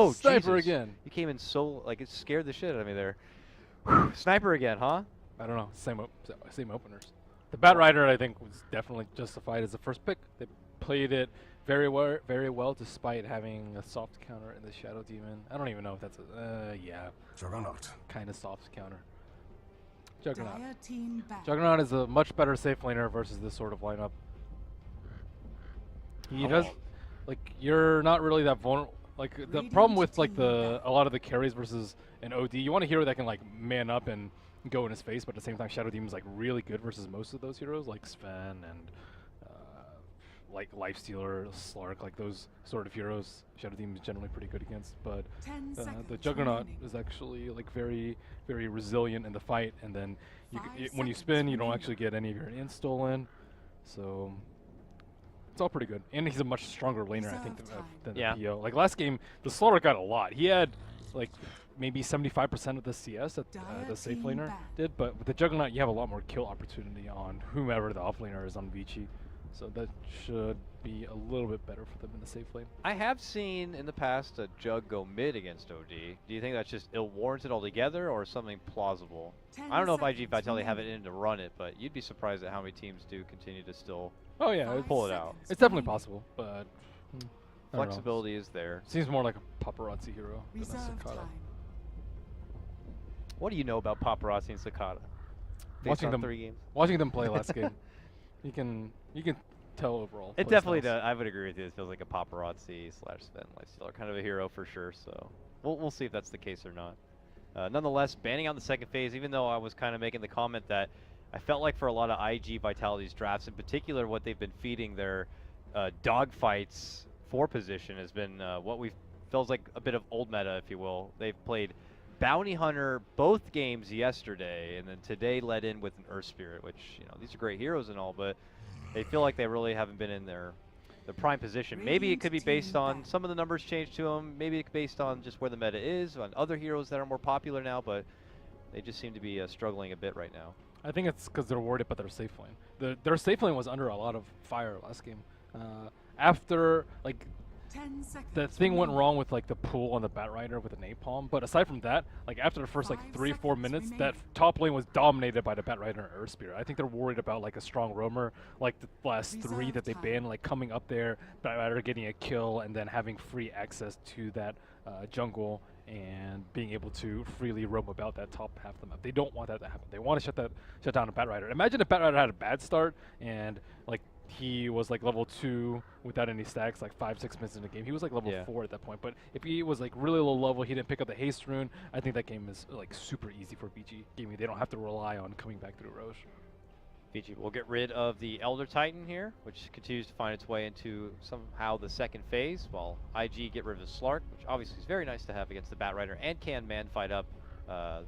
Oh, Sniper Jesus. again. You came in so, like, it scared the shit out of me there. Sniper again, huh? I don't know. Same openers. The Batrider, I think, was definitely justified as the first pick. They played it very well, despite having a soft counter in the Shadow Demon. I don't even know if that's a yeah, Juggernaut. kind of soft counter. Juggernaut. Dire team back. Juggernaut is a much better safe laner versus this sort of lineup. He does, like, you're not really that vulnerable. Like, the problem with, like, a lot of the carries versus an OD, you want a hero that can, like, man up and go in his face, but at the same time, Shadow Demon's, like, really good versus most of those heroes, like Sven and, like, Lifestealer, Slark, like, those sort of heroes, Shadow Demon's generally pretty good against. But the Juggernaut is actually, like, very, very resilient in the fight, and then when you spin, you don't actually get any of your ins stolen, so it's all pretty good. And he's a much stronger laner, I think, than the PO. Like, last game, the Slaughter got a lot. He had, like, maybe 75% of the CS that the safe laner did, but with the Juggernaut, you have a lot more kill opportunity on whomever the off laner is on Vici. So that should be a little bit better for them in the safe lane. I have seen in the past a Jug go mid against OD. Do you think that's just ill-warranted altogether or something plausible? I don't know if iG.Vitality have it in to run it, but you'd be surprised at how many teams do continue to still pull it out. It's definitely possible, but flexibility is there. Seems more like a paparazzi hero than a Cicada. What do you know about paparazzi and Cicada? Watching them, 3 games. Watching them play last game, you can tell overall. It definitely does. I would agree with you. It feels like a paparazzi / Sven Lifestealer kind of a hero for sure. So we'll see if that's the case or not. Nonetheless, banning out the second phase, even though I was kind of making the comment that I felt like for a lot of iG.Vitality's drafts, in particular, what they've been feeding their dogfights for position has been what feels like a bit of old meta, if you will. They've played Bounty Hunter both games yesterday, and then today led in with an Earth Spirit, which, you know, these are great heroes and all, but they feel like they really haven't been in their prime position. Maybe it could be based on some of the numbers changed to them. Maybe it's based on just where the meta is, on other heroes that are more popular now, but they just seem to be struggling a bit right now. I think it's because they're worried about their safe lane. Their safe lane was under a lot of fire last game. After, like, the thing went wrong with, like, the pool on the Batrider with the napalm, but aside from that, like, after the first, like, 3-4 minutes, that top lane was dominated by the Batrider and Earth Spirit. I think they're worried about, like, a strong roamer, like the last 3 that they banned, like, coming up there, Batrider getting a kill, and then having free access to that jungle and being able to freely roam about that top half of the map. They don't want that to happen. They want to shut down a Batrider. Imagine if Batrider had a bad start and, like, he was like level 2 without any stacks, like 5-6 minutes in the game. He was like level 4 at that point. But if he was like really low level, he didn't pick up the haste rune, I think that game is like super easy for Vici Gaming. They don't have to rely on coming back through Roche. Vici will get rid of the Elder Titan here, which continues to find its way into somehow the second phase, while IG get rid of the Slark, which obviously is very nice to have against the Batrider, and can man fight up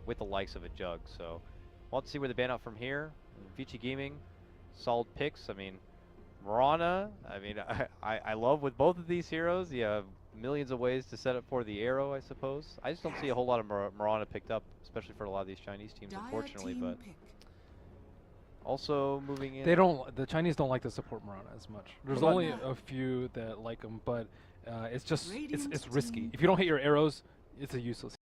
with the likes of a Jug. So we'll have to see where they ban out from here. Vici Gaming, solid picks. I mean, Mirana, I mean, I love with both of these heroes. You have millions of ways to set up for the arrow, I suppose. I just don't see a whole lot of Mirana picked up, especially for a lot of these Chinese teams, unfortunately. But also moving in. The Chinese don't like to support Mirana as much. There's only a few that like them, but it's just it's risky. If you don't hit your arrows, it's a useless